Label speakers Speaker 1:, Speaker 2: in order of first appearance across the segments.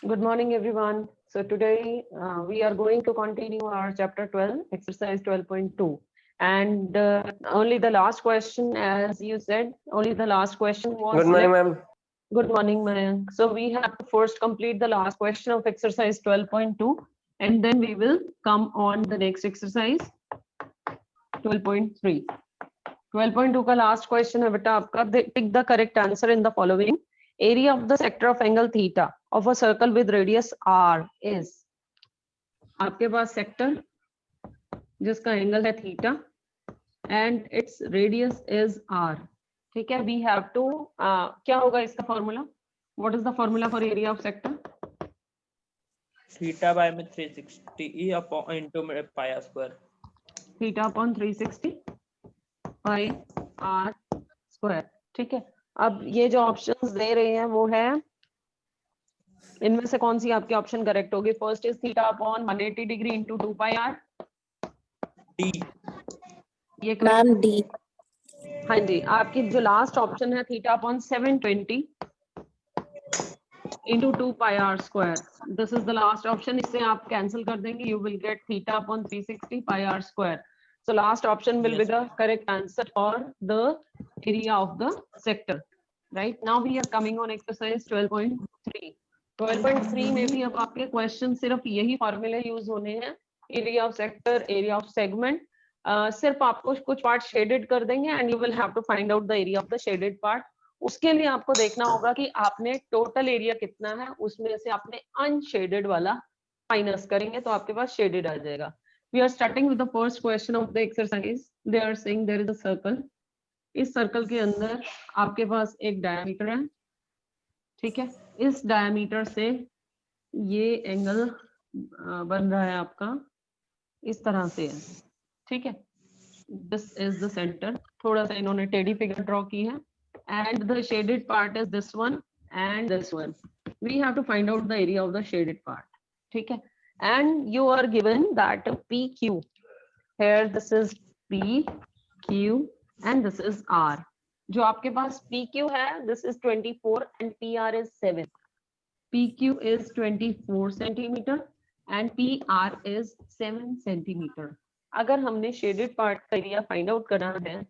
Speaker 1: Good morning, everyone. So today we are going to continue our chapter 12, exercise 12.2. And only the last question, as you said, only the last question was
Speaker 2: Good morning,
Speaker 1: left.
Speaker 2: ma'am.
Speaker 1: Good morning, Mayank. So we have to first complete the last question of exercise 12.2, and then we will come on the next exercise 12.3. 12.2 का last question है बेटा आपका. Pick the correct answer in the following. Area of the sector of angle theta of a circle with radius r is. आपके पास sector जिसका angle है theta and its radius is r. ठीक है. We have to क्या होगा इसका formula? What is the formula for area of sector?
Speaker 3: theta by 360 upon into pi r square.
Speaker 1: Theta upon 360 pi r square. ठीक है. अब ये जो ऑप्शंस दे रहे हैं वो है, इनमें से कौन सी आपकी ऑप्शन करेक्ट होगी? First is theta upon 180 degree into 2 pi r.
Speaker 3: D.
Speaker 1: ये
Speaker 4: मैम डी.
Speaker 1: हाँ जी. आपकी जो लास्ट ऑप्शन है theta upon 720 into 2 pi r square. This is the last option. इससे आप कैंसिल कर देंगे. You will get theta upon 360 pi r square. So last option will be the correct answer for the area of the sector. Right now we are coming on exercise 12.3. 12.3 में भी अब आपके question सिर्फ यही फॉर्मूले use होने हैं. Area of sector, area of segment. सिर्फ आपको कुछ पार्ट शेडेड कर देंगे and you will have to find out the area of the shaded part. उसके लिए आपको देखना होगा कि आपने टोटल एरिया कितना है, उसमें से आपने अनशेडेड वाला माइनस करेंगे तो आपके पास शेडेड आ जाएगा. We are starting with the first question of the exercise. They are saying there is a circle. इस सर्कल के अंदर आपके पास एक डायमीटर है. ठीक है. इस डायमीटर से ये एंगल बन रहा है आपका इस तरह से है. ठीक है. This is the center. थोड़ा सा इन्होंने टेढ़ी फिगर ड्रॉ की है. And the shaded part is this one and this one. We have to find out the area of the shaded part. ठीक है. And you are given that PQ. Here this is PQ and this is R. जो आपके पास PQ है, this is 24 and PR is 7. PQ is 24 centimeter and PR is 7 centimeter. अगर हमने shaded part का area find out करना है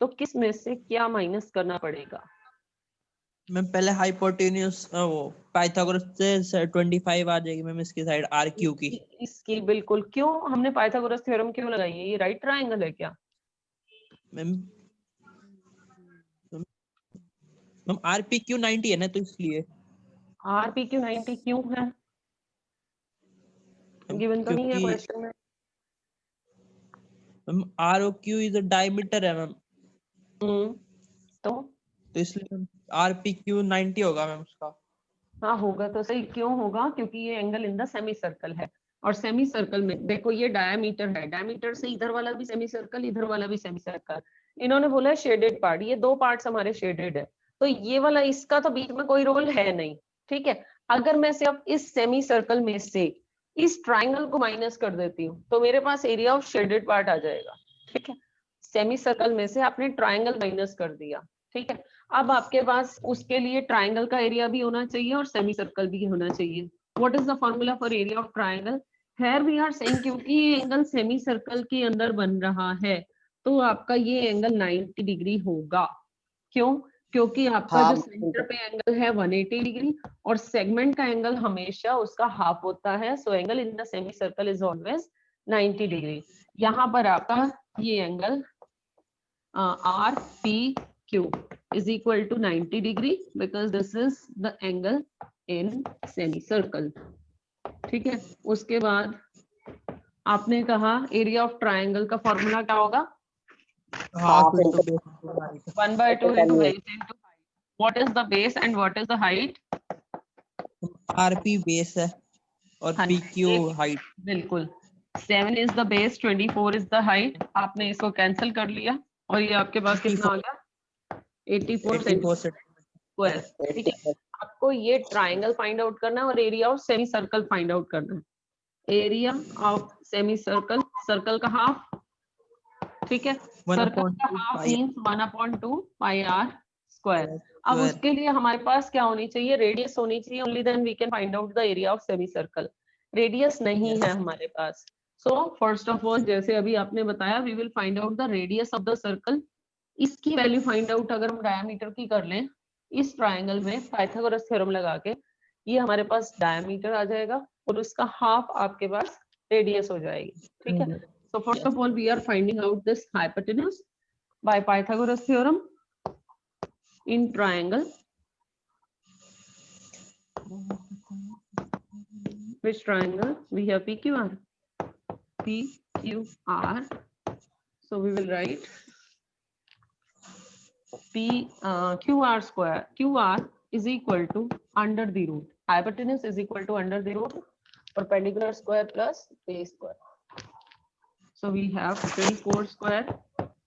Speaker 1: तो किस में से क्या माइनस करना पड़ेगा?
Speaker 3: मैम पहले हाइपोटेन्यूज वो पाइथागोरस से 25 आ जाएगी मैम इसकी साइड आर क्यू की.
Speaker 1: इसकी बिल्कुल. क्यों हमने पाइथागोरस थ्योरम क्यों लगाई है? ये राइट ट्रायंगल है क्या?
Speaker 3: मैम आरपीक्यू 90 है ना तो इसलिए.
Speaker 1: आरपीक्यू 90 क्यों है? गिवन तो नहीं है क्वेश्चन में.
Speaker 3: मैम आरओक्यू इज अ डायमीटर है मैम.
Speaker 1: तो
Speaker 3: इसलिए आरपीक्यू 90 होगा मैम उसका.
Speaker 1: हाँ होगा तो सही. क्यों होगा? क्योंकि ये angle in the semi circle है और सेमी सर्कल में देखो ये डायमीटर है. डायमीटर से इधर वाला भी सेमी सर्कल, इधर वाला भी सेमी सर्कल. इन्होंने बोला है शेडेड पार्ट. ये दो पार्ट्स हमारे शेडेड है तो ये वाला इसका तो बीच में कोई रोल है नहीं. ठीक है. अगर मैं सिर्फ इस सेमी सर्कल में से इस ट्राइंगल को माइनस कर देती हूँ तो मेरे पास एरिया ऑफ शेडेड पार्ट आ जाएगा. ठीक है. सेमी सर्कल में से आपने ट्राइंगल माइनस कर दिया. ठीक है. अब आपके पास उसके लिए ट्राइंगल का एरिया भी होना चाहिए और सेमी सर्कल भी होना चाहिए. What is the formula for area of triangle? Here we are saying क्योंकि ये एंगल सेमी सर्कल के अंदर बन रहा है तो आपका ये एंगल 90 डिग्री होगा. क्यों? क्योंकि आपका जो सेंटर पे एंगल है 180 डिग्री और सेगमेंट का एंगल हमेशा उसका हाफ होता है. So angle in the semi circle is always 90 degree. यहाँ पर आपका ये angle RPQ is equal to 90 degree because this is the angle in semicircle. ठीक है. उसके बाद आपने कहा एरिया ऑफ ट्राइंगल का फॉर्मूला क्या होगा? 1/2 into base into height. What is the base and what is the height?
Speaker 3: RP base है और पीक्यू हाइट.
Speaker 1: बिल्कुल. 7 is the base, 24 is the height. आपने इसको कैंसिल कर लिया और ये आपके पास कितना आ गया? 84 स्क्वायर. ठीक है. आपको ये ट्राइंगल फाइंड आउट करना है और area of semi circle find out करना है. Area of semi circle, circle का हाफ. ठीक है. सर्कल का half means 1/2 pi r square. अब
Speaker 3: Square.
Speaker 1: उसके लिए हमारे पास क्या होनी चाहिए, रेडियस होनी चाहिए, only then we can find out the area of semi circle. Radius नहीं है हमारे पास। सो फर्स्ट ऑफ ऑल, जैसे अभी आपने बताया, we will find out the radius of the circle. इसकी वैल्यू फाइंड आउट अगर हम डायमीटर की कर लें इस ट्रायंगल में पाइथागोरस थ्योरम लगा के, ये हमारे पास डायमीटर आ जाएगा और उसका हाफ आपके पास रेडियस हो जाएगी। ठीक है, so first of all we are finding out this hypotenuse by Pythagoras theorem in triangle. Which triangle? We have PQR. PQR. So we will write QR square. QR is equal to under the root. Hypotenuse is equal to under the root. Perpendicular square plus base square. So we have 24 square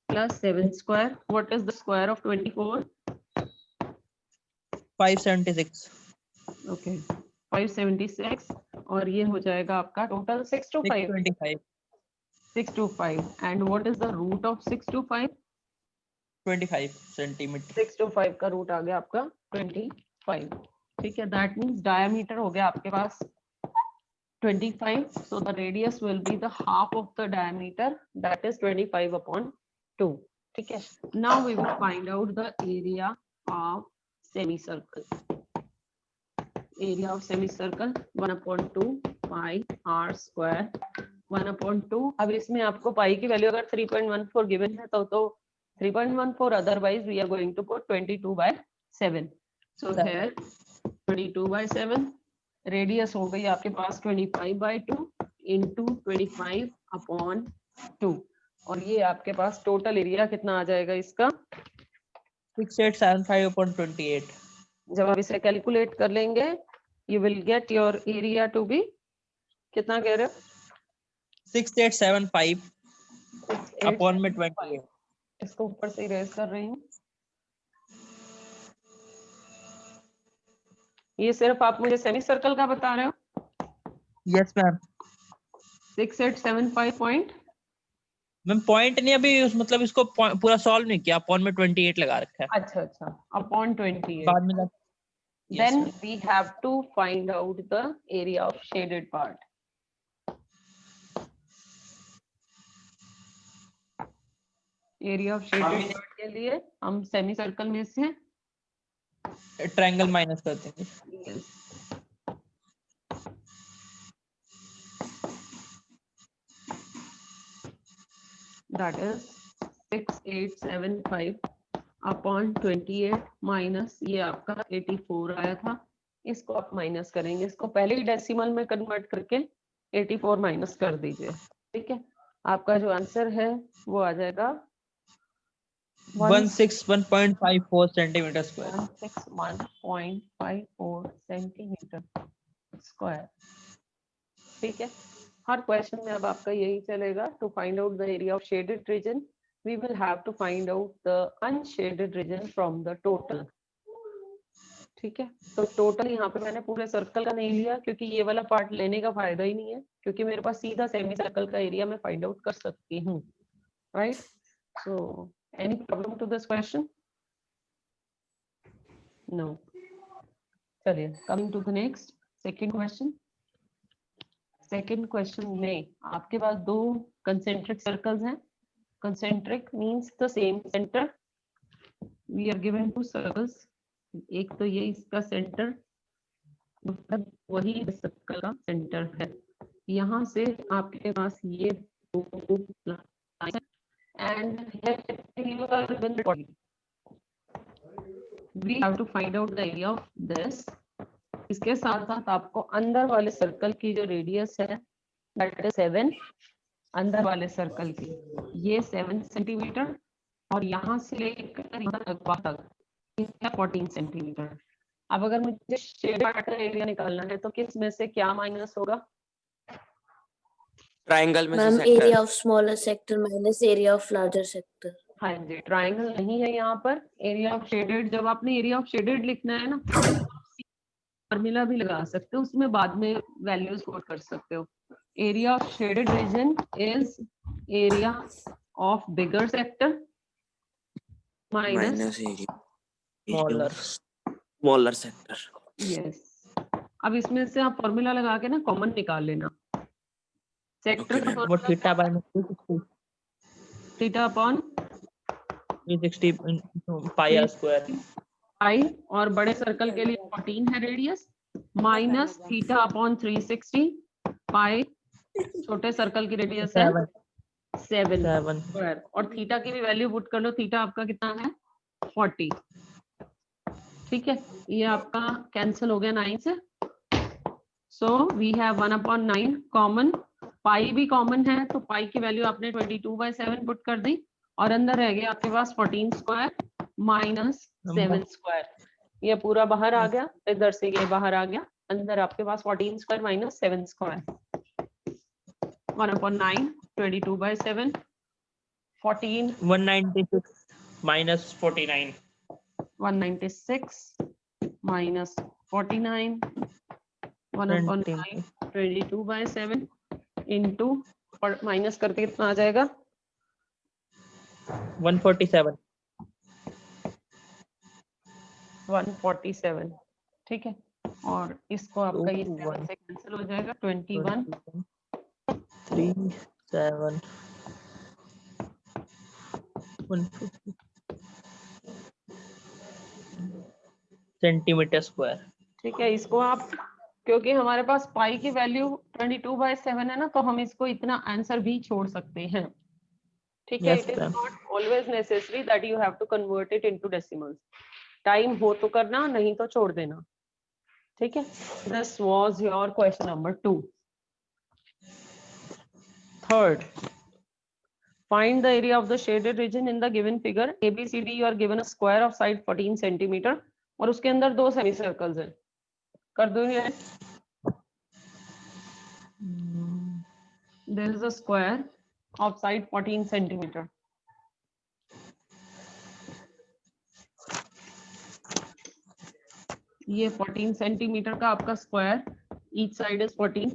Speaker 1: plus 7 square. What is the square of 24?
Speaker 3: 576.
Speaker 1: Okay 576 और ये हो जाएगा आपका total 625
Speaker 3: 625.
Speaker 1: 625 and what is the root of 625?
Speaker 3: 25 centimetre.
Speaker 1: 625 का root आ गया आपका 25। ठीक है, दैट मींस डायमीटर हो गया आपके पास 25, so the radius will be the half of the diameter, that is 25/2. ठीक है, now we will find out the area of semicircle. Area of semicircle 1/2 pi r square 1/2। अब इसमें आपको पाई की वैल्यू अगर 3.14 गिवन है तो 3.14, otherwise we are going to put 22/7। So here 22/7, radius हो गई आपके पास 25/2 इंटू 25/2 और ये आपके पास टोटल एरिया कितना आ जाएगा इसका
Speaker 3: 6875/28.
Speaker 1: जब आप इसे कैलकुलेट कर लेंगे you will get your area to be, कितना कह रहे हो
Speaker 3: 6875/28.
Speaker 1: इसको ऊपर से इरेज कर रही हूँ। ये सिर्फ आप मुझे सेमी सर्कल का बता रहे हो?
Speaker 3: Yes ma'am.
Speaker 1: 6875 point
Speaker 3: ma'am point नहीं अभी मतलब इसको पूरा सॉल्व नहीं किया, अपॉन में 28 लगा रखा है.
Speaker 1: अच्छा अपॉन 28
Speaker 3: बाद में
Speaker 1: then we have to find out the area of shaded part. Area of shaded part के लिए हम सेमी सर्कल में से
Speaker 3: ट्रायंगल माइनस कर देंगे.
Speaker 1: That is 6875/28 माइनस ये आपका 84 आया था, इसको आप माइनस करेंगे, इसको पहले ही डेसिमल में कन्वर्ट करके 84 माइनस कर दीजिए। ठीक है, आपका जो आंसर है वो आ जाएगा
Speaker 3: 161.54 सेंटीमीटर स्क्वायर.
Speaker 1: 161.54 centimetre square. ठीक है, हर क्वेश्चन में अब आपका यही चलेगा। To find out the area of shaded region we will have to find out the unshaded region from the total. ठीक है, तो टोटल यहाँ पे मैंने पूरे सर्कल का नहीं लिया क्योंकि ये वाला पार्ट लेने का फायदा ही नहीं है, क्योंकि मेरे पास सीधा सेमी सर्कल का एरिया मैं फाइंड आउट कर सकती हूँ। Right, so any problem to this question? No. चलिए, coming to the next second question. Second question में आपके पास दो कंसेंट्रिक सर्कल्स हैं। Concentric means the same centre. We are given two circles, एक तो ये इसका सेंटर, दूसरा वही सर्कल का सेंटर है। यहाँ से आपके पास ये and we have to find out the area of this. इसके साथ साथ आपको अंदर वाले सर्कल की जो रेडियस है दैट इज 7, अंदर वाले सर्कल की ये 7 सेंटीमीटर और यहाँ से लेकर यहाँ तक 14 सेंटीमीटर। अब अगर मुझे शेड पार्ट का एरिया निकालना है तो किस में से क्या माइनस होगा?
Speaker 2: ट्रायंगल में से
Speaker 4: ma'am
Speaker 2: sector.
Speaker 4: Area of smaller sector minus area of larger sector.
Speaker 1: हाँ जी, ट्रायंगल नहीं है यहाँ पर। एरिया ऑफ शेडेड, जब आपने एरिया ऑफ शेडेड लिखना है ना, फॉर्मूला भी लगा सकते हो, उसमें बाद में वैल्यूज पुट कर सकते हो। Area of shaded region is area of bigger sector minus
Speaker 3: smaller sector.
Speaker 1: Yes, अब इसमें से आप फॉर्मूला लगा के ना कॉमन निकाल लेना। सेक्टर का
Speaker 3: वो theta by 360
Speaker 1: theta upon
Speaker 3: 360 pi r square.
Speaker 1: Pi, और बड़े सर्कल के लिए 14 है radius, minus theta upon 360 pi, छोटे सर्कल की रेडियस है 7 स्क्वायर, और थीटा की भी वैल्यू पुट कर लो। थीटा आपका कितना है 40। ठीक है, ये आपका कैंसिल हो गया 9 से। सो वी हैव 1/9 कॉमन, पाई भी कॉमन है तो पाई की वैल्यू आपने 22/7 पुट कर दी, और अंदर रह गया आपके पास 14 स्क्वायर माइनस 7 स्क्वायर। ये पूरा बाहर आ गया, इधर से ये बाहर आ गया, अंदर आपके पास 14 square minus 7 square. 1/9 22/7 14
Speaker 3: 196 minus 49
Speaker 1: 196 minus 49 1/9 22/7 into, और माइनस करके कितना आ जाएगा
Speaker 3: 147।
Speaker 1: 147। ठीक है, और इसको आपका ये 7 से कैंसिल हो जाएगा 21
Speaker 3: 3 7 150 सेंटीमीटर स्क्वायर।
Speaker 1: ठीक है, इसको आप, क्योंकि हमारे पास पाई की वैल्यू 22/7 है ना, तो हम इसको इतना आंसर भी छोड़ सकते हैं। ठीक है, it is not always necessary that you have to convert it into decimals. Time हो तो करना, नहीं तो छोड़ देना। ठीक है, this was your question number 2। Third, find the area of the shaded region in the given figure ABCD. you are given a square of side 14 centimeter, और उसके अंदर 2 सेमी सर्कल्स हैं। कर दो ये, there is a square of side 14 centimeter. ये 14 centimetre का आपका square, each side is 14।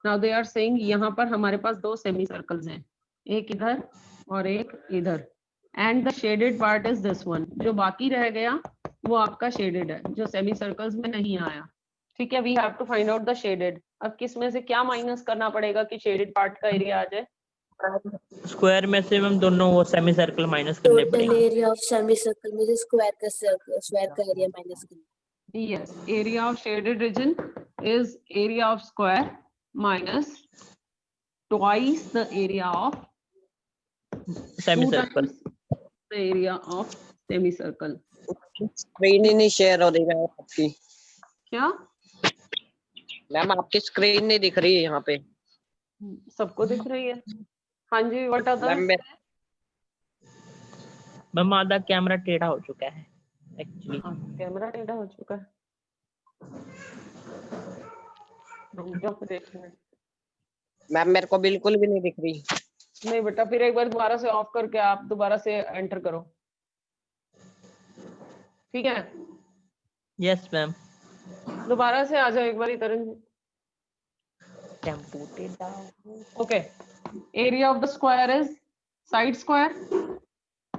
Speaker 1: Now they are saying यहाँ पर हमारे पास 2 सेमी सर्कल्स हैं, एक इधर और एक इधर, and the shaded part is this one. जो बाकी रह गया वो आपका शेडेड है, जो सेमी सर्कल्स में नहीं आया। ठीक है, we have to find out the shaded. अब किसमें से क्या माइनस करना पड़ेगा कि शेडेड पार्ट का एरिया आ जाए?
Speaker 3: स्क्वायर में से हम दोनों वो सेमी सर्कल माइनस करने
Speaker 4: टोटल
Speaker 3: पड़ेंगे।
Speaker 4: एरिया ऑफ सेमी सर्कल में से स्क्वायर का एरिया माइनस करना।
Speaker 1: Yes, area of shaded region is area of square minus twice the area of
Speaker 3: semi
Speaker 1: 2
Speaker 3: circle.
Speaker 1: times the area of semicircle.
Speaker 2: Screen ही नहीं share हो रही है आपकी।
Speaker 1: क्या
Speaker 2: मैम आपकी स्क्रीन नहीं दिख रही है यहाँ पे।
Speaker 1: सबको दिख रही है? हाँ जी, व्हाट अदर?
Speaker 3: मैम आधा कैमरा टेढ़ा हो चुका है एक्चुअली।
Speaker 1: कैमरा टेढ़ा हो चुका है, रुक जाओ फिर एक मिनट।
Speaker 2: मैम मेरे को बिल्कुल भी नहीं दिख रही।
Speaker 1: नहीं बेटा, फिर एक बार दोबारा से ऑफ करके आप दोबारा से एंटर करो। ठीक है,
Speaker 3: यस मैम।
Speaker 1: दोबारा से आ जाओ एक बार इधर। Okay, area of the square is side square,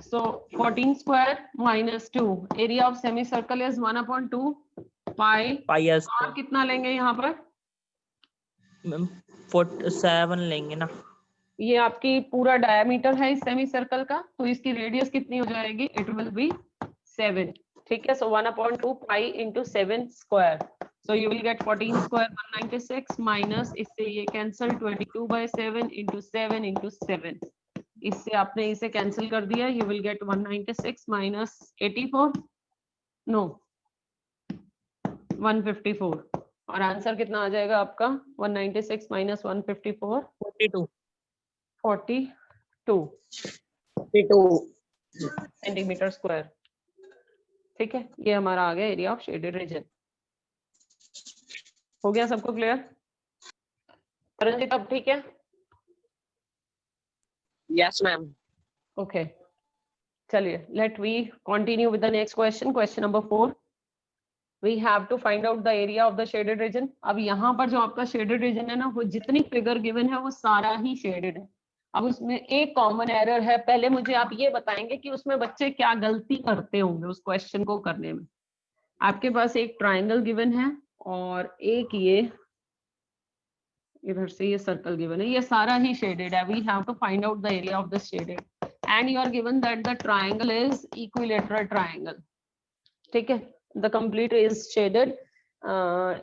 Speaker 1: so 14 square minus 2. area of semicircle is 1/2 pi. और कितना लेंगे यहाँ पर?
Speaker 3: मैम 47 लेंगे ना।
Speaker 1: ये आपकी पूरा डायमीटर है इस सेमी सर्कल का, तो इसकी रेडियस कितनी हो जाएगी? It will be 7। ठीक है, so 1/2 pi into 7 square. So you will get 14 square 196 minus, इससे ये कैंसिल 22/7 into 7 into 7। इससे आपने इसे कैंसिल कर दिया, you will get 196 minus 84, no 154, और आंसर कितना आ जाएगा आपका? 196 minus 154 42 सेंटीमीटर स्क्वायर। ठीक है, ये हमारा आ गया एरिया ऑफ शेडेड रीजन। हो गया सबको क्लियर? रंजित अब ठीक है?
Speaker 2: Yes ma'am.
Speaker 1: ओके, चलिए let we continue with the next question. Question number 4, we have to find out the area of the shaded region. अब यहाँ पर जो आपका शेडेड रीजन है ना, वो जितनी फिगर गिवन है वो सारा ही शेडेड है। अब उसमें एक कॉमन एरर है, पहले मुझे आप ये बताएंगे कि उसमें बच्चे क्या गलती करते होंगे उस क्वेश्चन को करने में। आपके पास एक ट्राइंगल गिवन है और एक ये इधर से ये सर्कल गिवन है, ये सारा ही शेडेड है। We have to find out the area of the shaded and you are given that the triangle is equilateral triangle. ठीक है, the complete is shaded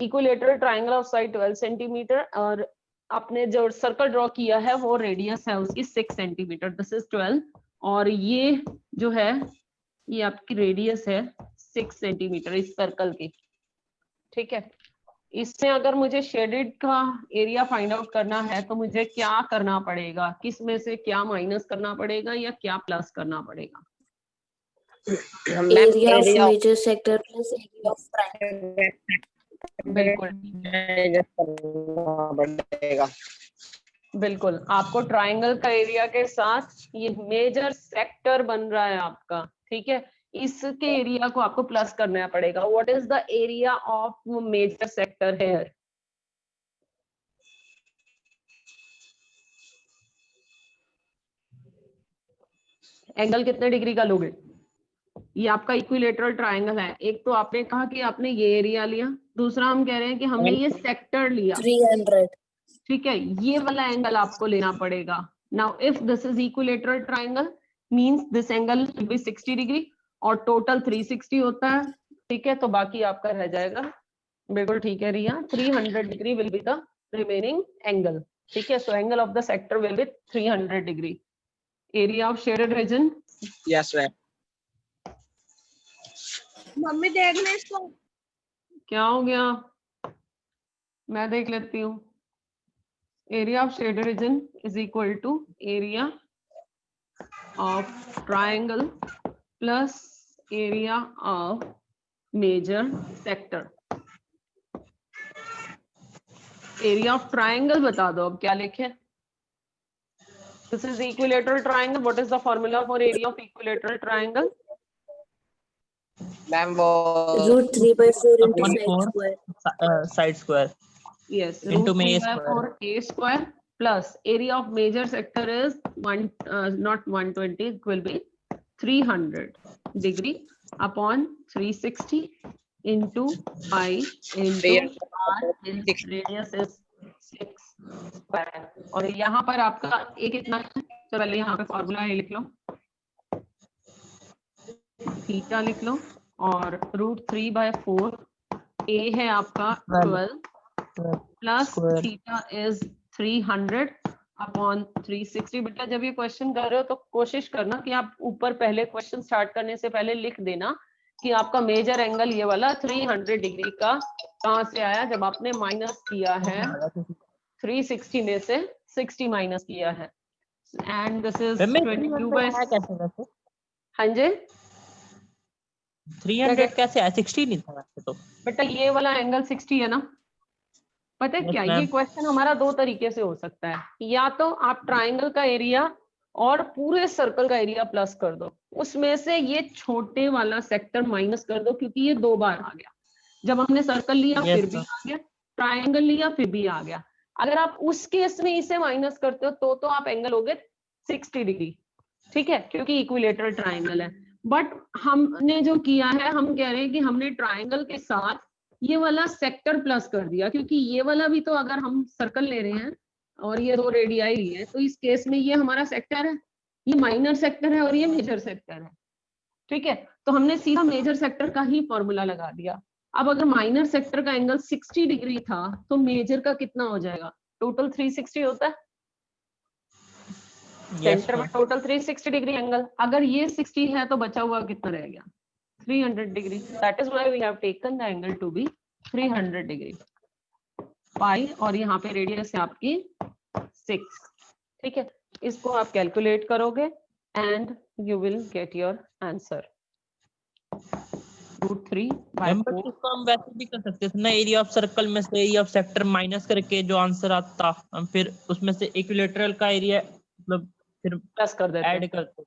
Speaker 1: equilateral triangle of side 12 centimetre, और आपने जो सर्कल ड्रॉ किया है वो radius है उसकी 6 सेंटीमीटर, दिस इज 12, और ये जो है ये आपकी रेडियस है 6 सेंटीमीटर इस सर्कल की। ठीक है, इसमें अगर मुझे शेडेड का एरिया फाइंड आउट करना है तो मुझे क्या करना पड़ेगा, किस में से क्या माइनस करना पड़ेगा या क्या प्लस करना पड़ेगा?
Speaker 4: Area of major sector plus area of triangle.
Speaker 1: बिल्कुल
Speaker 2: बढ़ेगा।
Speaker 1: बिल्कुल, आपको ट्राइंगल का एरिया के साथ ये मेजर सेक्टर बन रहा है आपका। ठीक है, इसके एरिया को आपको प्लस करना पड़ेगा। What is the area of major sector here? Angle कितने डिग्री का लोगे? ये आपका इक्विलेटरल ट्राइंगल है। एक तो आपने कहा कि आपने ये एरिया लिया, दूसरा हम कह रहे हैं कि हमने ये सेक्टर लिया।
Speaker 4: 300.
Speaker 1: ठीक है, ये वाला एंगल आपको लेना पड़ेगा। Now if this is equilateral triangle means this angle will be 60 degree और टोटल 360 होता है। ठीक है, तो बाकी आपका रह जाएगा। बिल्कुल ठीक है Ria, 300 degree will be the remaining angle. ठीक है, so angle of the sector will be 300 degree. Area of shaded region?
Speaker 2: Yes ma'am.
Speaker 5: Mummy देखना इसको।
Speaker 1: क्या हो गया? मैं देख लेती हूँ। Area of shaded region is equal to area of triangle plus area of major sector. Area of triangle बता दो अब क्या लिखे। This is equilateral triangle. What is the formula for area of equilateral triangle?
Speaker 2: Ma'am वो
Speaker 4: √3/4 into
Speaker 3: Upon
Speaker 4: side
Speaker 3: 4
Speaker 4: square.
Speaker 3: side square
Speaker 1: Yes,
Speaker 3: into
Speaker 1: root 3
Speaker 3: a
Speaker 1: by
Speaker 3: square.
Speaker 1: 4 a square plus area of major sector is not 120, it will be 300 degree upon 360 into pi into r is radius is 6 square। और यहाँ पर आपका a कितना है? तो पहले यहाँ पे फॉर्मूला ए लिख लो, थीटा लिख लो, और √3/4 a है आपका 12 plus
Speaker 3: Square.
Speaker 1: Theta is 300 upon 360। बेटा जब ये क्वेश्चन कर रहे हो तो कोशिश करना कि आप ऊपर पहले क्वेश्चन स्टार्ट करने से पहले लिख देना कि आपका मेजर एंगल ये वाला 300 डिग्री का कहाँ से आया, जब आपने माइनस किया है 360 में से 60 माइनस किया है। And this is 22/। हाँ जी,
Speaker 3: 300 कैसे आया? 60 नहीं था वैसे तो।
Speaker 1: बेटा ये वाला एंगल 60 है ना। पता है
Speaker 3: Yes,
Speaker 1: क्या,
Speaker 3: ma'am.
Speaker 1: ये क्वेश्चन हमारा दो तरीके से हो सकता है। या तो आप ट्राइंगल का एरिया और पूरे सर्कल का एरिया प्लस कर दो, उसमें से ये छोटे वाला सेक्टर माइनस कर दो, क्योंकि ये 2 बार आ गया। जब हमने सर्कल लिया
Speaker 3: Yes,
Speaker 1: फिर भी
Speaker 3: sir.
Speaker 1: आ गया, ट्राइंगल लिया फिर भी आ गया। अगर आप उस केस में इसे माइनस करते हो तो आप एंगल हो गए 60 डिग्री। ठीक है, क्योंकि इक्विलेटरल ट्राइंगल है। बट हमने जो किया है, हम कह रहे हैं कि हमने ट्राइंगल के साथ ये वाला सेक्टर प्लस कर दिया, क्योंकि ये वाला भी तो अगर हम सर्कल ले रहे हैं और ये 2 रेडियाई ली है तो इस केस में ये हमारा सेक्टर है, ये माइनर सेक्टर है और ये मेजर सेक्टर है। ठीक है, तो हमने सीधा मेजर सेक्टर का ही फॉर्मूला लगा दिया। अब अगर माइनर सेक्टर का एंगल 60 डिग्री था तो मेजर का कितना हो जाएगा? टोटल 360 होता है।
Speaker 3: Yes,
Speaker 1: सेंटर में
Speaker 3: sir.
Speaker 1: टोटल 360 डिग्री एंगल, अगर ये 60 है तो बचा हुआ कितना रह गया? 300 degree. That is why we have taken the angle to be 300 degree. Pi और यहाँ पे रेडियस है आपकी 6। ठीक है, इसको आप कैलकुलेट करोगे and you will get your answer
Speaker 3: Ma'am, but
Speaker 1: √3/4।
Speaker 3: इसको हम वैसे भी कर सकते थे ना, एरिया ऑफ सर्कल में से एरिया ऑफ सेक्टर माइनस करके जो आंसर आता हम फिर उसमें से इक्विलेटरल का एरिया मतलब फिर
Speaker 1: प्लस कर देते
Speaker 3: ऐड
Speaker 1: हैं।
Speaker 3: करते।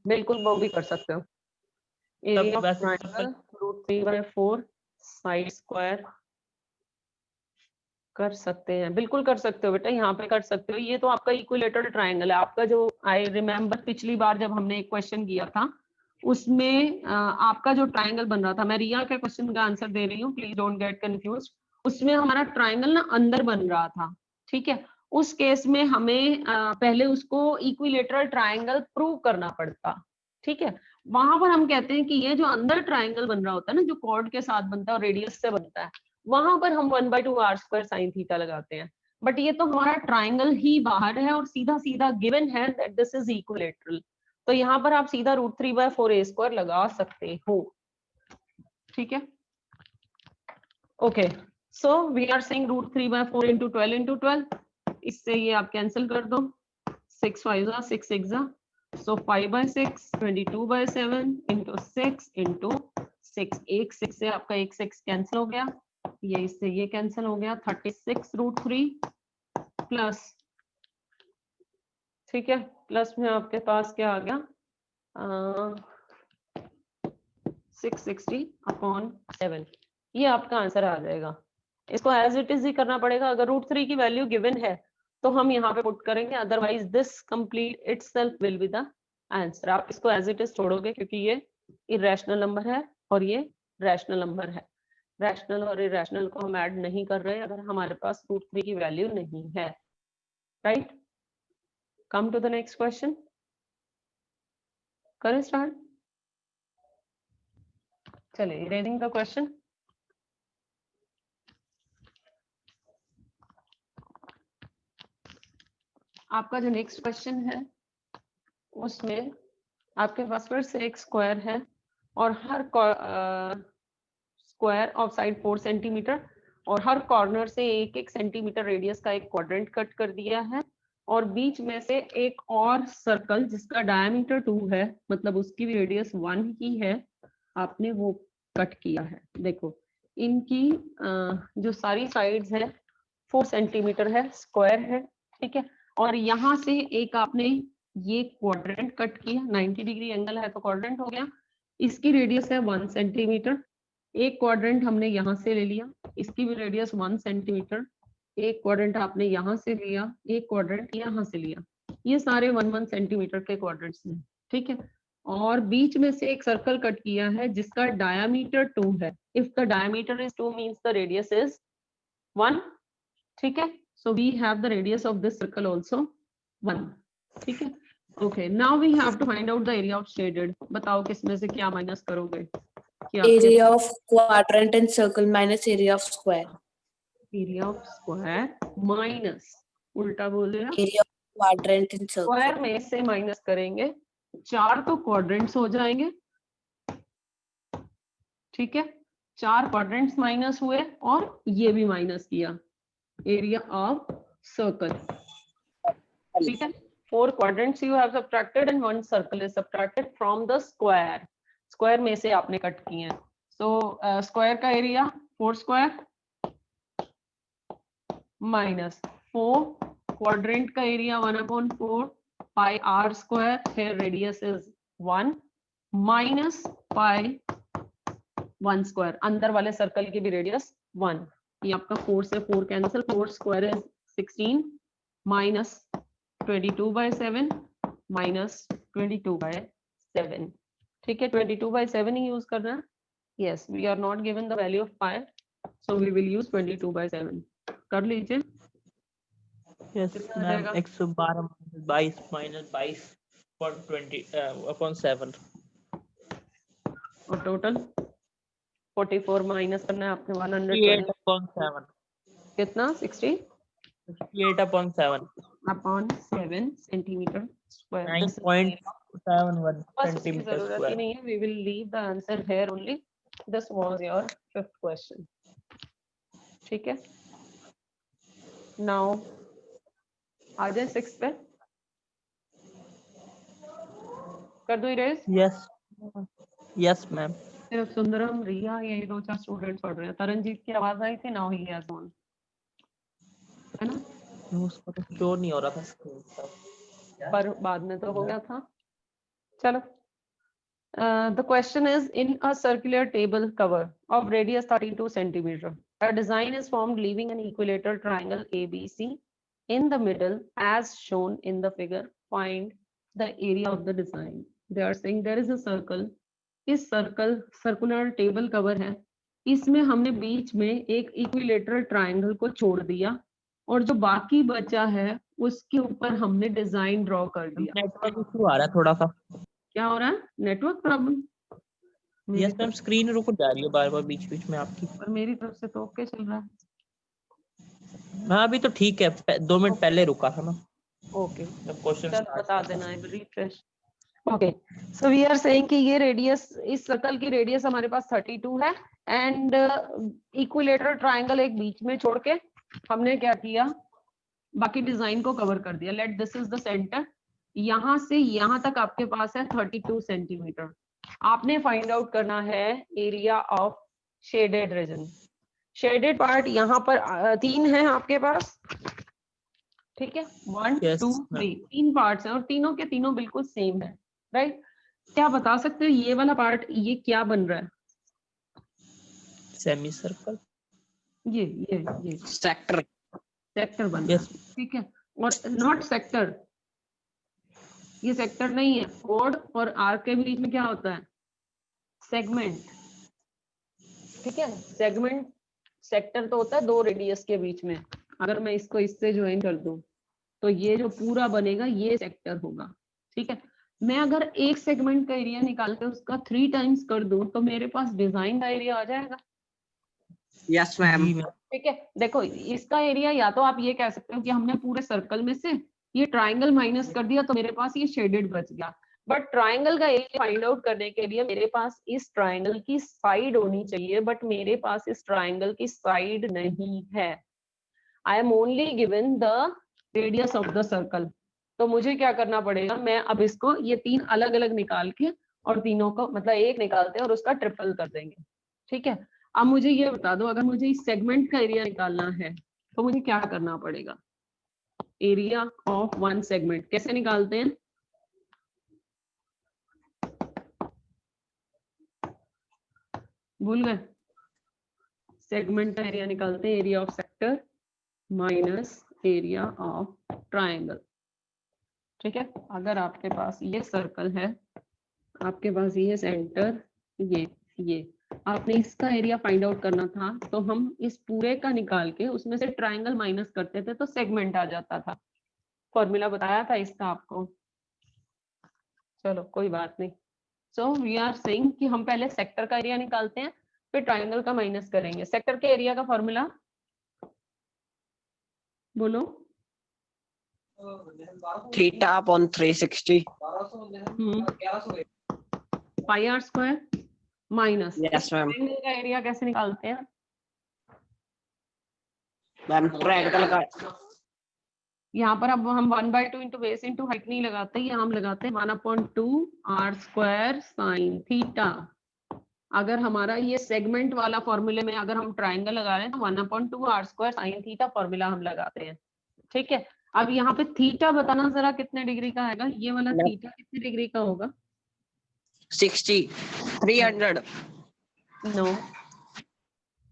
Speaker 1: बिल्कुल वो भी कर सकते हो। Area of triangle √3/4 side square कर सकते हैं, बिल्कुल कर सकते हो बेटा, यहाँ पे कर सकते हो। ये तो आपका इक्विलेटरल ट्रायंगल है आपका, जो आई रिमेम्बर पिछली बार जब हमने एक क्वेश्चन किया था उसमें आपका जो ट्रायंगल बन रहा था, मैं रिया के क्वेश्चन का आंसर दे रही हूँ, प्लीज डोंट गेट कंफ्यूज। उसमें हमारा ट्रायंगल ना अंदर बन रहा था, ठीक है। उस केस में हमें पहले उसको इक्विलेटरल ट्रायंगल प्रूव करना पड़ता, ठीक है। वहां पर हम कहते हैं कि ये जो अंदर ट्रायंगल बन रहा होता है ना, जो कॉर्ड के साथ बनता है और रेडियस से बनता है, वहां पर हम 1/2 r² sin थीटा लगाते हैं। बट ये तो हमारा ट्रायंगल ही बाहर है और सीधा सीधा गिवन है दैट दिस इज इक्विलेटरल, तो यहाँ पर आप सीधा √3/4a² लगा सकते हो, ठीक है। Okay, so we are saying √3/4 × 12 × 12, इससे ये आप कैंसिल कर दो, 6 5 6 6 सो 5/6 22/7 × 6 × 6, एक 6 से आपका एक 6 कैंसिल हो गया, ये इससे ये कैंसिल हो गया, 36√3 प्लस, ठीक है, प्लस में आपके पास क्या आ गया 660/7, ये आपका आंसर आ जाएगा। इसको एज इट इज ही करना पड़ेगा, अगर √3 की वैल्यू गिवन है तो हम यहाँ पे पुट करेंगे, otherwise this complete itself will be the answer. आप इसको एज इट इज छोड़ोगे क्योंकि ये इरेशनल नंबर है और ये रैशनल नंबर है, रैशनल और इरेशनल को हम ऐड नहीं कर रहे अगर हमारे पास √3 की वैल्यू नहीं है, right. Come to the next question, करें स्टार्ट, चलिए रीडिंग द क्वेश्चन। आपका जो नेक्स्ट क्वेश्चन है उसमें आपके पास फिर से एक स्क्वायर है और हर स्क्वायर ऑफ साइड 4 सेंटीमीटर और हर कॉर्नर से 1-1 सेंटीमीटर रेडियस का एक क्वाड्रेंट कट कर दिया है और बीच में से एक और सर्कल जिसका डायमीटर 2 है, मतलब उसकी भी रेडियस 1 ही है, आपने वो कट किया है। देखो इनकी जो सारी साइड्स है 4 सेंटीमीटर है, स्क्वायर है, ठीक है। और यहाँ से एक आपने ये क्वाड्रेंट कट किया, 90 डिग्री एंगल है तो क्वाड्रेंट हो गया, इसकी रेडियस है 1 सेंटीमीटर। एक क्वाड्रेंट हमने यहाँ से ले लिया, इसकी भी रेडियस 1 सेंटीमीटर। एक क्वाड्रेंट आपने यहाँ से लिया, एक क्वाड्रेंट यहाँ से लिया, ये सारे 1-1 सेंटीमीटर के क्वाड्रेंट्स हैं, ठीक है। और बीच में से एक सर्कल कट किया है जिसका डायमीटर 2 है। If the diameter is 2 means the radius is 1, ठीक है। So we have the radius of this circle also 1, ठीक है। Okay, now we have to find out the area of shaded. बताओ किसमें से क्या माइनस करोगे?
Speaker 4: Area of quadrant and circle minus area of square.
Speaker 1: Area of square minus, उल्टा बोल रहे हैं,
Speaker 4: Area of quadrant and circle.
Speaker 1: Square में से माइनस करेंगे, 4 तो क्वाड्रेंट्स हो जाएंगे, ठीक है। 4 क्वाड्रेंट्स माइनस हुए और ये भी माइनस किया, एरिया ऑफ सर्कल, ठीक है। 4 quadrants you have subtracted and 1 circle is subtracted from the square. Square में से आपने कट किए हैं, सो स्क्वायर का एरिया 4 स्क्वायर माइनस 4 क्वाड्रेंट का एरिया 1/4 पाई r स्क्वायर, फिर radius is 1 minus pi 1 square, अंदर वाले सर्कल की भी रेडियस 1, ये आपका 4 से 4 cancel, 4 square is 16 minus 22/7 minus 22/7, ठीक है। 22/7 ही यूज करना है, yes, we are not given the value of pi, so we will use 22/7, कर लीजिए।
Speaker 3: यस
Speaker 1: कितना आ
Speaker 3: मैम,
Speaker 1: जाएगा?
Speaker 3: 112 22 माइनस 22 पर 20/7
Speaker 1: और टोटल 44 माइनस करना है आपने 120,
Speaker 3: 68/7
Speaker 1: कितना 60
Speaker 3: 68/7
Speaker 1: अपॉन 7 सेंटीमीटर स्क्वायर,
Speaker 3: 9.71
Speaker 1: बस इसकी
Speaker 3: सेंटीमीटर
Speaker 1: जरूरत ही
Speaker 3: स्क्वायर।
Speaker 1: नहीं है, we will leave the answer here only. This was your 5th question, ठीक है। Now आ जाए 6th पे, कर दो इरेज।
Speaker 3: Yes yes ma'am.
Speaker 1: सिर्फ सुंदरम, रिया, यही 2-4 स्टूडेंट्स पढ़ रहे हैं। तरनजीत की आवाज आई थी, नाउ ही हैज वन, है ना,
Speaker 3: उसका तो शो नहीं हो रहा था स्क्रीन पर।
Speaker 1: पर बाद में तो हो गया था। चलो The question is, in a circular table cover of radius 32 centimeter, a design is formed leaving an equilateral triangle ABC in the middle as shown in the figure. Find the area of the design. They are saying there is a circle. इस circular table cover है, इसमें हमने बीच में एक equilateral triangle को छोड़ दिया और जो बाकी बचा है उसके ऊपर हमने डिजाइन ड्रॉ कर दिया।
Speaker 3: नेटवर्क इशू आ रहा है थोड़ा सा।
Speaker 1: क्या हो रहा है? Network problem?
Speaker 3: Yes ma'am, screen रुक जा रही है बार बार बीच बीच में आपकी।
Speaker 1: पर मेरी तरफ से तो ओके चल रहा है।
Speaker 3: हाँ अभी तो ठीक है, 2 मिनट पहले रुका था ना।
Speaker 1: ओके,
Speaker 3: क्वेश्चन
Speaker 1: बता देना, I will refresh. Okay, so we are saying कि ये रेडियस, इस सर्कल की रेडियस हमारे पास 32 है एंड इक्विलेटरल ट्रायंगल एक बीच में छोड़ के हमने क्या किया, बाकी डिजाइन को कवर कर दिया। Let this is the centre, यहां से यहां तक आपके पास है 32 सेंटीमीटर। आपने फाइंड आउट करना है area of shaded reason. Shaded part यहाँ पर 3 है आपके पास, ठीक है, 1 2 3 3 पार्ट्स हैं और तीनों के तीनों बिल्कुल सेम है, राइट? क्या बता सकते हो ये वाला पार्ट ये क्या बन रहा है?
Speaker 3: सेमी सर्कल,
Speaker 2: ये सेक्टर
Speaker 1: बन रहा है, ठीक है। और नॉट सेक्टर, ये सेक्टर नहीं है। कोड और आर्क के बीच में क्या होता है? सेगमेंट, ठीक है। सेगमेंट, सेक्टर तो होता है 2 रेडियस के बीच में। अगर मैं इसको इससे ज्वाइन कर दूं तो ये जो पूरा बनेगा ये सेक्टर होगा, ठीक है। मैं अगर एक सेगमेंट का एरिया निकाल के उसका 3 टाइम्स कर दूं तो मेरे पास डिजाइन का एरिया आ जाएगा।
Speaker 2: यस मैम,
Speaker 1: ठीक है, देखो इसका एरिया या तो आप ये कह सकते हो कि हमने पूरे सर्कल में से ये ट्राइंगल माइनस कर दिया तो मेरे पास ये शेडेड बच गया, बट ट्राइंगल का एरिया फाइंड आउट करने के लिए मेरे पास इस ट्राइंगल की साइड होनी चाहिए, बट मेरे पास इस ट्राइंगल की साइड नहीं है। I am only given the radius of the circle. तो मुझे क्या करना पड़ेगा, मैं अब इसको ये 3 अलग अलग निकाल के और तीनों को मतलब एक निकालते हैं और उसका ट्रिपल कर देंगे, ठीक है। अब मुझे ये बता दो, अगर मुझे इस सेगमेंट का एरिया निकालना है तो मुझे क्या करना पड़ेगा? एरिया ऑफ 1 सेगमेंट कैसे निकालते हैं? भूल गए? सेगमेंट का एरिया निकालते हैं area of sector minus area of triangle, ठीक है। अगर आपके पास ये सर्कल है, आपके पास ये सेंटर, ये आपने इसका एरिया फाइंड आउट करना था तो हम इस पूरे का निकाल के उसमें से ट्राइंगल माइनस करते थे तो सेगमेंट आ जाता था। फॉर्मूला बताया था इसका आपको, चलो कोई बात नहीं। सो वी आर सेइंग कि हम पहले सेक्टर का एरिया निकालते हैं फिर ट्राइंगल का माइनस करेंगे। सेक्टर के एरिया का फॉर्मूला बोलो।
Speaker 2: Theta upon 360
Speaker 1: pi r square minus.
Speaker 2: Yes ma'am.
Speaker 1: Triangle का एरिया कैसे निकालते हैं?
Speaker 2: मैम ट्रायंगल का
Speaker 1: यहाँ पर अब हम 1/2 इंटू बेस इंटू हाइट नहीं लगाते, ये हम लगाते हैं 1/2 आर स्क्वायर साइन थीटा। अगर हमारा ये सेगमेंट वाला फॉर्मूले में अगर हम ट्राइंगल लगा रहे हैं तो 1/2 r square sine theta formula हम लगाते हैं, ठीक है। अब यहाँ पे थीटा बताना जरा कितने डिग्री का आएगा? ये वाला थीटा कितने डिग्री का होगा?
Speaker 2: 60 300।
Speaker 1: नो,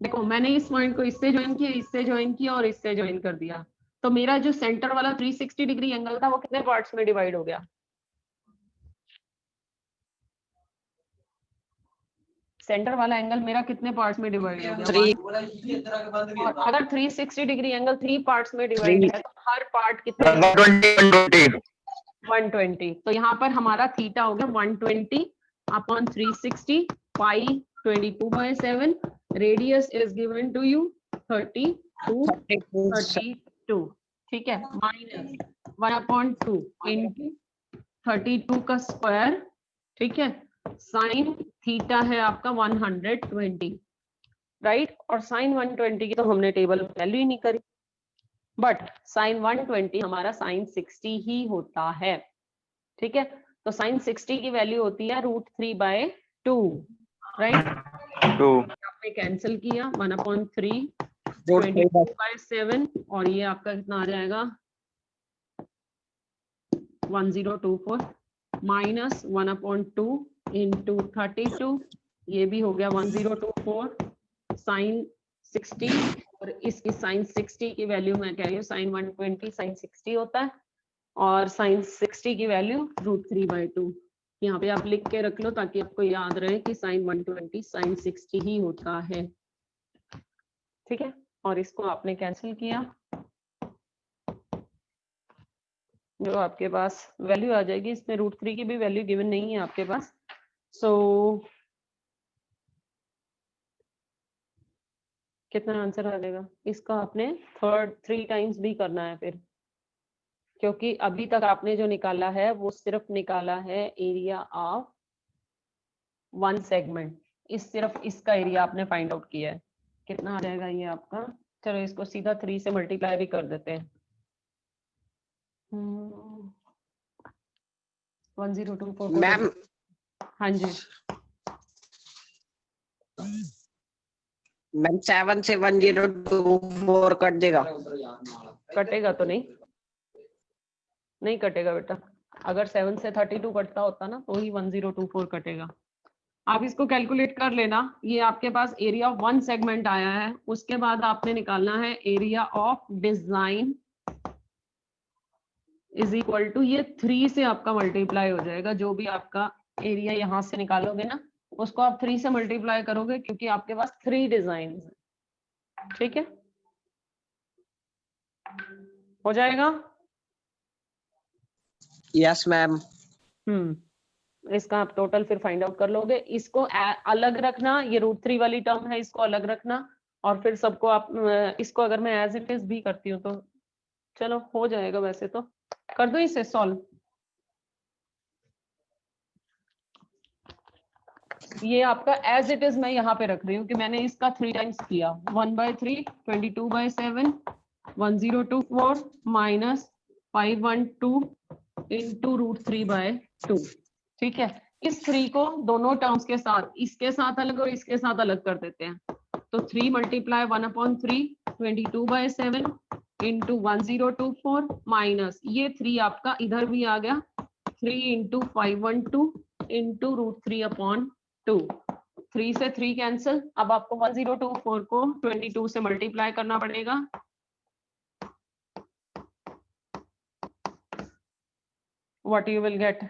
Speaker 1: देखो मैंने इस पॉइंट को इससे ज्वाइन किया, इससे ज्वाइन किया और इससे ज्वाइन कर दिया, तो मेरा जो सेंटर वाला 360 डिग्री एंगल था वो कितने पार्ट्स में डिवाइड हो गया? सेंटर वाला एंगल मेरा कितने पार्ट्स में डिवाइड हो गया? और अगर 360 डिग्री एंगल 3 पार्ट्स में डिवाइड है तो हर पार्ट कितने? 120। तो यहाँ पर हमारा थीटा हो गया 120 upon 360 pi 22/7। Radius is given to you 32, ठीक है, माइनस 1/2 इंटू 32 का स्क्वायर, ठीक है। साइन थीटा है आपका 120, राइट। और साइन 120 की तो हमने टेबल वैल्यू ही नहीं करी, बट साइन 120 हमारा साइन 60 ही होता है, ठीक है। तो साइन 60 की वैल्यू होती है √3/2, राइट। आपने कैंसिल किया 1/3 22/7 और ये आपका कितना आ जाएगा 1024 माइनस 1/2 इंटू 32, ये भी हो गया 1024 साइन 60, और इसकी साइन 60 की वैल्यू मैं कह रही हूँ साइन 120 साइन 60 होता है, और साइन 60 की वैल्यू √3/2। यहाँ पे आप लिख के रख लो ताकि आपको याद रहे कि साइन 120 साइन 60 ही होता है। ठीक है, और इसको आपने कैंसिल किया, जो आपके पास वैल्यू आ जाएगी, इसमें √3 की भी वैल्यू गिवन नहीं है आपके पास। सो कितना आंसर आ जाएगा इसका? आपने 3 टाइम्स भी करना है फिर, क्योंकि अभी तक आपने जो निकाला है वो सिर्फ निकाला है एरिया ऑफ 1 सेगमेंट, सिर्फ इसका एरिया आपने फाइंड आउट किया है। कितना आ जाएगा ये आपका? चलो इसको सीधा 3 से मल्टीप्लाई भी कर देते हैं। 1024।
Speaker 2: मैम
Speaker 1: हाँ जी,
Speaker 2: मैम 7 से 1024 कट देगा।
Speaker 1: कटेगा तो नहीं कटेगा बेटा। अगर 7 से 32 कटता होता ना तो ही 1024 कटेगा। आप इसको कैलकुलेट कर लेना। ये आपके पास एरिया ऑफ 1 सेगमेंट आया है, उसके बाद आपने निकालना है area of design is equal to, ये 3 से आपका मल्टीप्लाई हो जाएगा। जो भी आपका एरिया यहाँ से निकालोगे ना उसको आप 3 से मल्टीप्लाई करोगे, क्योंकि आपके पास 3 डिजाइन है। ठीक है, हो जाएगा।
Speaker 2: Yes ma'am.
Speaker 1: इसका आप टोटल फिर फाइंड आउट कर लोगे। इसको अलग रखना, ये √3 वाली टर्म है, इसको अलग रखना, और फिर सबको आप इसको अगर मैं एज इट इज भी करती हूँ तो चलो हो जाएगा। वैसे तो कर दो इसे सॉल्व। ये आपका एज इट इज मैं यहाँ पे रख रही हूँ कि मैंने इसका 3 टाइम्स किया। 1/3 22/7 1024 माइनस 512 इंटू √3/2। ठीक है, इस 3 को दोनों टर्म्स के साथ, इसके साथ अलग और इसके साथ अलग कर देते हैं। तो 3 मल्टीप्लाई 1/3 22/7 इंटू 1024 माइनस ये 3 आपका इधर भी आ गया 3 इंटू 512 इंटू √3/2। 3 से 3 कैंसिल। अब आपको 1024 को 22 से मल्टीप्लाई करना पड़ेगा। What you will get?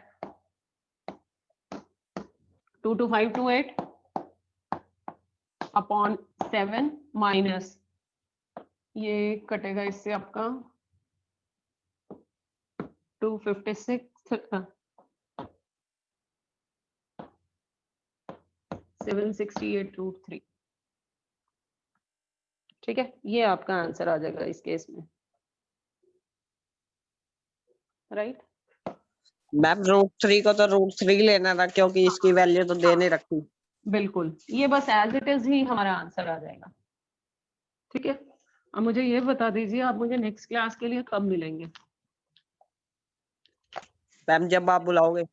Speaker 1: 2 to 5 to 8 upon 7 minus ये कटेगा इससे आपका 256 768 √3। ठीक है, ये आपका आंसर आ जाएगा इस केस में, राइट?
Speaker 2: मैम √3 को तो √3 लेना था, क्योंकि इसकी वैल्यू तो दे नहीं रखी।
Speaker 1: बिल्कुल, ये बस एज इट इज ही हमारा आंसर आ जाएगा। ठीक है, अब मुझे ये बता दीजिए आप मुझे नेक्स्ट क्लास के लिए कब मिलेंगे?
Speaker 2: मैम जब आप बुलाओगे।